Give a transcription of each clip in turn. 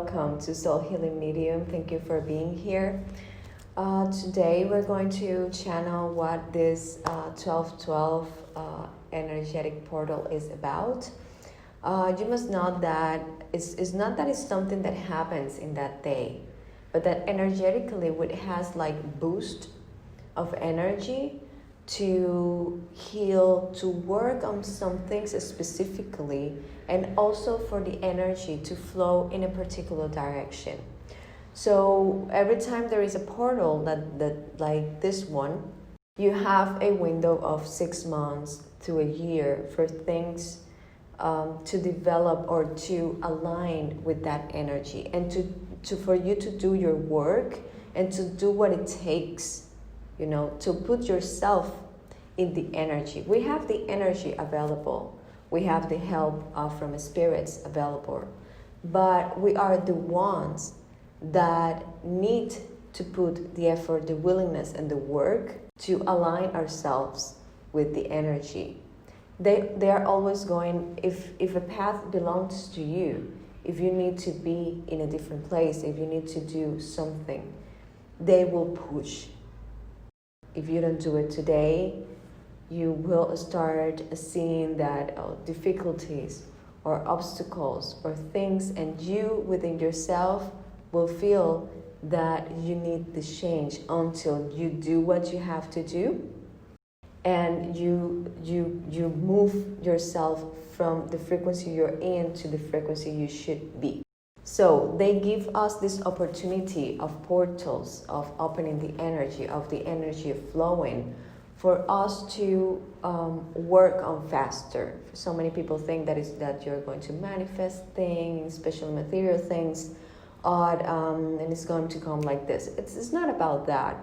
welcome to Soul Healing Medium. Thank you for being here. Today we're going to channel what this 1212 energetic portal is about. You must know that it's not that it's something that happens in that day, but that energetically it has like boost of energy to heal, to work on some things specifically, and also for the energy to flow in a particular direction. So every time there is a portal that like this one, you have a window of 6 months to a year for things to develop or to align with that energy, and to for you to do your work and to do what it takes, you know, to put yourself in the energy. We have the energy available. We have the help from spirits available. But we are the ones that need to put the effort, the willingness, and the work to align ourselves with the energy. They are always going, if a path belongs to you, if you need to be in a different place, if you need to do something, they will push. If you don't do it today, you will start seeing that difficulties or obstacles or things, and you within yourself will feel that you need this change until you do what you have to do, and you move yourself from the frequency you're in to the frequency you should be. So they give us this opportunity of portals, of opening the energy, of the energy flowing, for us to work on faster. So many people think that you're going to manifest things, special material things, and it's going to come like this. It's not about that.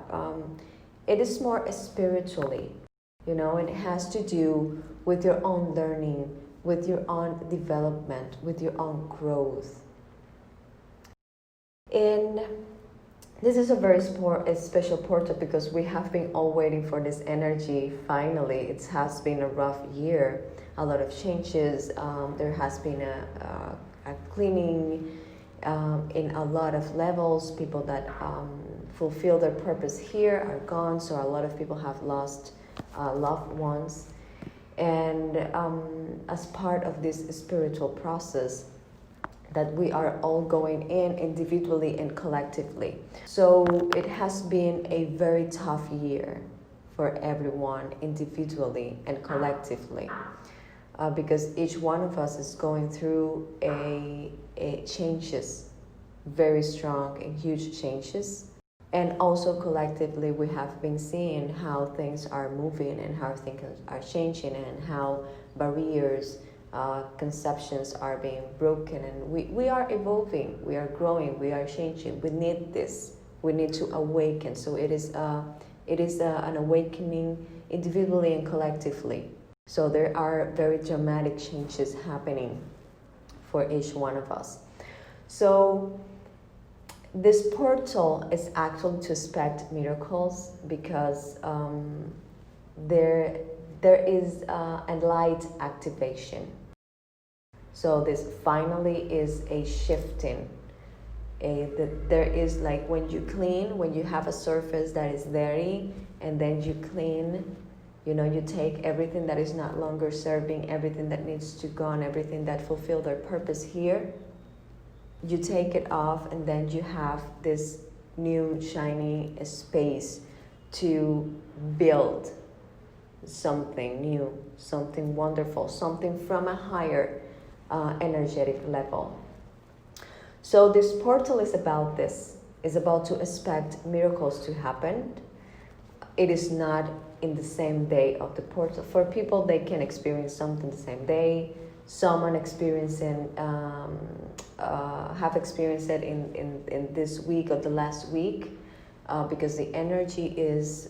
It is more spiritually, you know. It has to do with your own learning, with your own development, with your own growth. And this is a very special portal because we have been all waiting for this energy. Finally, it has been a rough year, a lot of changes. There has been a cleaning in a lot of levels. People that fulfill their purpose here are gone, so a lot of people have lost loved ones. And as part of this spiritual process, that we are all going in individually and collectively. So it has been a very tough year for everyone individually and collectively, because each one of us is going through a changes, very strong and huge changes. And also collectively we have been seeing how things are moving and how things are changing, and how barriers, conceptions are being broken, and we are evolving, we are growing, we are changing. We need this. We need to awaken. So it is an awakening individually and collectively. So there are very dramatic changes happening for each one of us. So this portal is actually to expect miracles, because there is a light activation. So this finally is a shifting. There is like when you clean, when you have a surface that is dirty, and then you clean, you know, you take everything that is not longer serving, everything that needs to go, and everything that fulfill their purpose here, you take it off, and then you have this new shiny space to build something new, something wonderful, something from a higher energetic level. So this portal is about this, is about to expect miracles to happen. It is not in the same day of the portal. For people, they can experience something the same day. Someone experiencing have experienced it in this week or the last week, because the energy is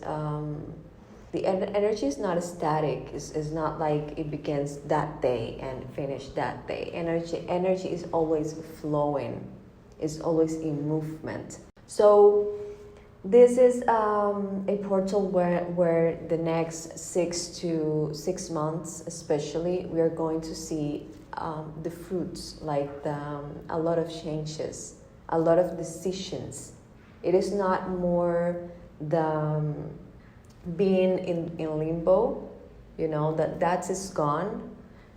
not static. It's not like it begins that day and finish that day. Energy is always flowing, is always in movement. So this is a portal where the next 6 months especially, we are going to see the fruits, like a lot of changes a lot of decisions. It is not more the being in limbo, that is gone.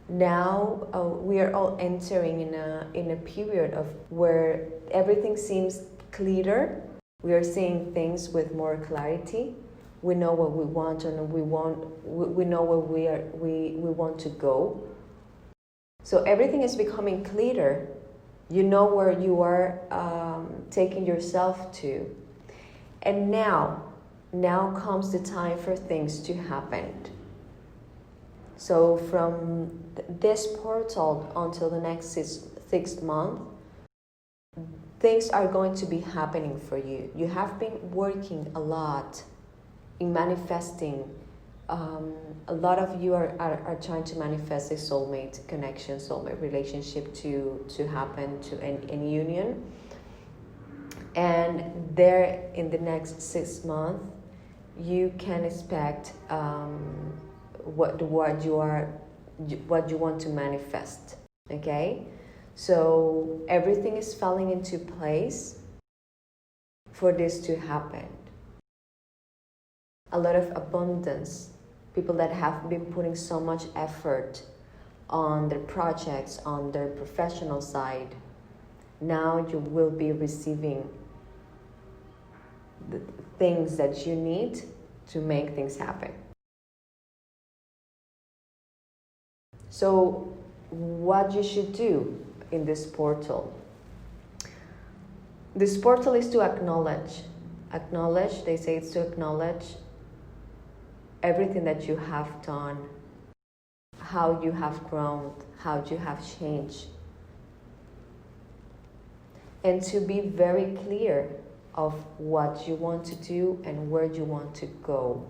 Now we are all entering in a period of where everything seems clearer. We are seeing things with more clarity. We know what we want, and we know where we want to go. So everything is becoming clearer. You know where you are taking yourself to. And now comes the time for things to happen. So from this portal until the next six months, things are going to be happening for you. You have been working a lot in manifesting. A lot of you are trying to manifest a soulmate connection, soulmate relationship to happen, to an union. And there in the next 6 months, you can expect what you want to manifest. Okay, so everything is falling into place for this to happen. A lot of abundance. People that have been putting so much effort on their projects, on their professional side, now you will be receiving the things that you need to make things happen. So what you should do in this portal? This portal is to acknowledge, they say it's to acknowledge everything that you have done, how you have grown, how you have changed. And to be very clear of what you want to do and where you want to go.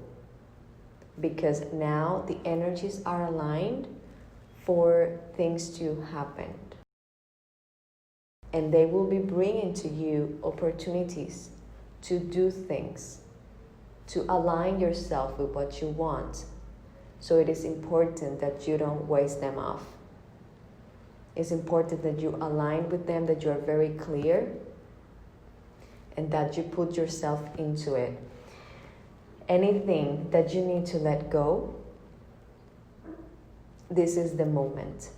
Because now the energies are aligned for things to happen. And they will be bringing to you opportunities to do things, to align yourself with what you want. So it is important that you don't waste them off. It's important that you align with them, that you are very clear, and that you put yourself into it. Anything that you need to let go, this is the moment.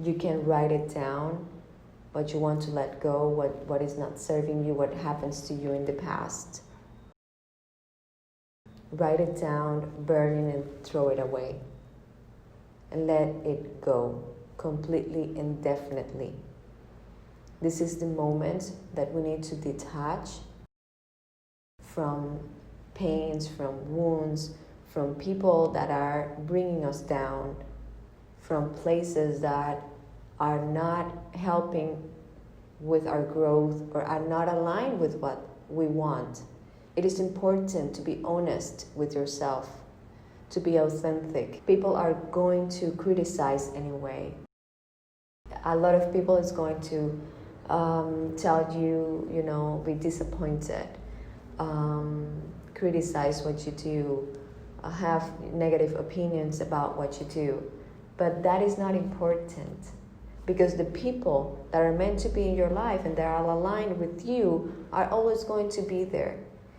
You can write it down, what you want to let go, what is not serving you, what happens to you in the past. Write it down, burn it, and throw it away. And let it go completely, indefinitely. This is the moment that we need to detach from pains, from wounds, from people that are bringing us down, from places that are not helping with our growth or are not aligned with what we want. It is important to be honest with yourself, to be authentic. People are going to criticize anyway. A lot of people is going to tell you, be disappointed, criticize what you do, have negative opinions about what you do. But that is not important, because the people that are meant to be in your life and that are aligned with you are always going to be there.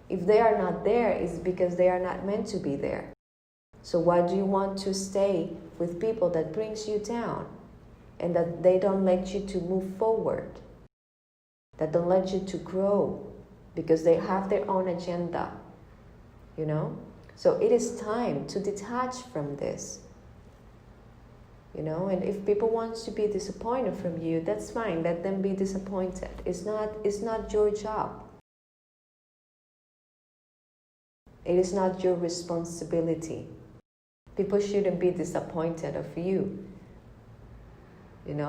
If they are not there, it's because they are not meant to be there. So why do you want to stay with people that brings you down and that they don't let you to move forward, that don't let you to grow because they have their own agenda, So it is time to detach from this, and if people want to be disappointed from you, that's fine, let them be disappointed. It's not your job. It is not your responsibility. People shouldn't be disappointed of you,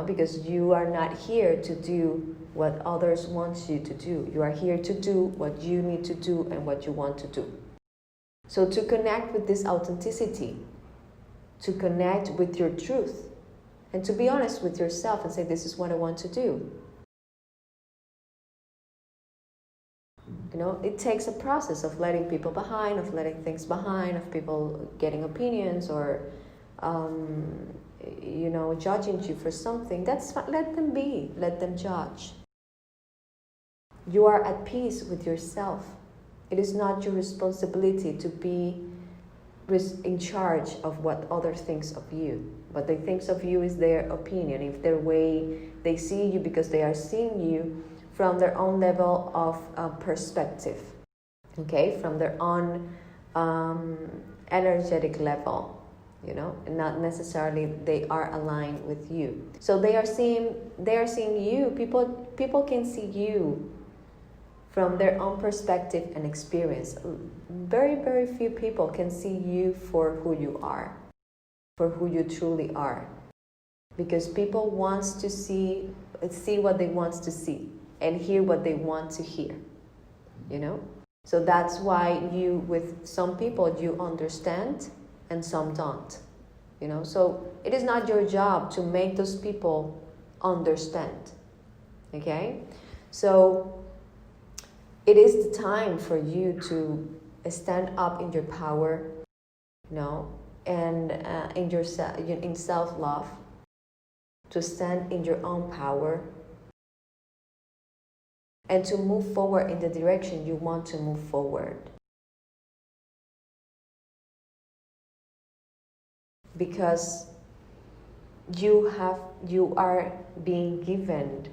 because you are not here to do what others want you to do. You are here to do what you need to do and what you want to do. So to connect with this authenticity, to connect with your truth, and to be honest with yourself and say, this is what I want to do. It takes a process of letting people behind, of letting things behind, of people getting opinions or judging you for something, that's fine. Let them be. Let them judge. You are at peace with yourself. It is not your responsibility to be in charge of what others think of you. What they think of you is their opinion, if their way they see you, because they are seeing you from their own level of perspective, okay, from their own energetic level, and not necessarily they are aligned with you. So they are seeing you. People can see you from their own perspective and experience. Very, very few people can see you for who you are, for who you truly are. Because people want to see what they want to see and hear what they want to hear, So that's why with some people, you understand and some don't, So it is not your job to make those people understand, okay? So it is the time for you to stand up in your power, and in self-love, to stand in your own power, and to move forward in the direction you want to move forward. Because you are being given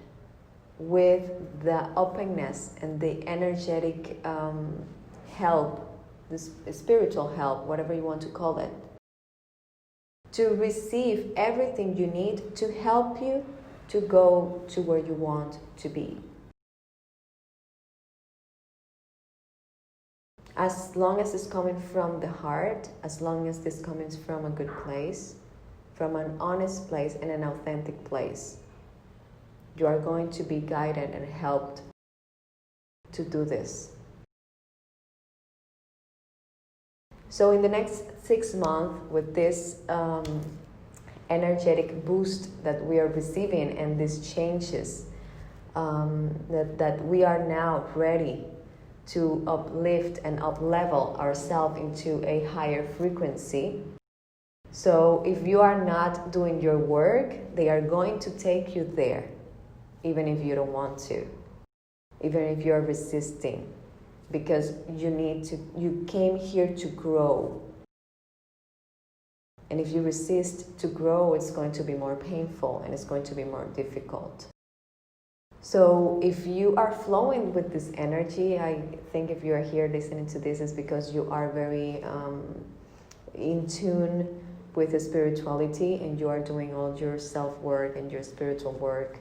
with the openness and the energetic help, the spiritual help, whatever you want to call it, to receive everything you need to help you to go to where you want to be. As long as it's coming from the heart, as long as this comes from a good place, from an honest place and an authentic place, you are going to be guided and helped to do this. So in the next 6 months, with this energetic boost that we are receiving and these changes, that we are now ready to uplift and up-level ourselves into a higher frequency. So if you are not doing your work, they are going to take you there, even if you don't want to, even if you're resisting, because you came here to grow. And if you resist to grow, it's going to be more painful and it's going to be more difficult. So if you are flowing with this energy, I think if you are here listening to this, is because you are very in tune with the spirituality, and you are doing all your self-work and your spiritual work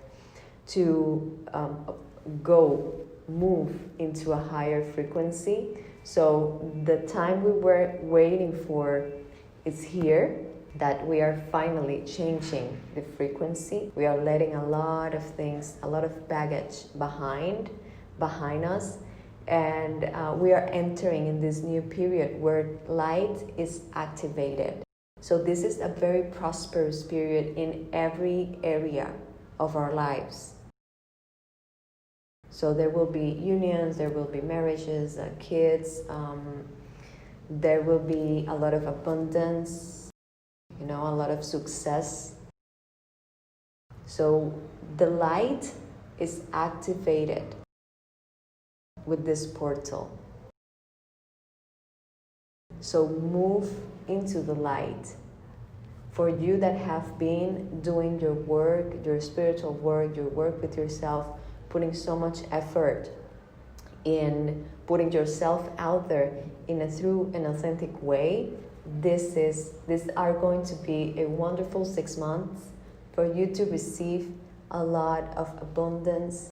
to move into a higher frequency. So the time we were waiting for is here, that we are finally changing the frequency. We are letting a lot of things, a lot of baggage behind us, and we are entering in this new period where light is activated. So this is a very prosperous period in every area of our lives. So there will be unions, there will be marriages, kids, there will be a lot of abundance, a lot of success. So the light is activated with this portal. So move into the light. For you that have been doing your work, your spiritual work, your work with yourself, putting so much effort in putting yourself out there through an authentic way, these are going to be a wonderful 6 months for you to receive a lot of abundance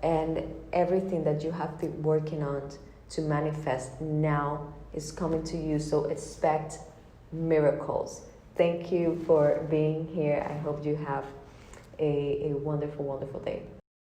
and everything that you have been working on to manifest now is coming to you. So expect miracles. Thank you for being here. I hope you have a wonderful, wonderful day.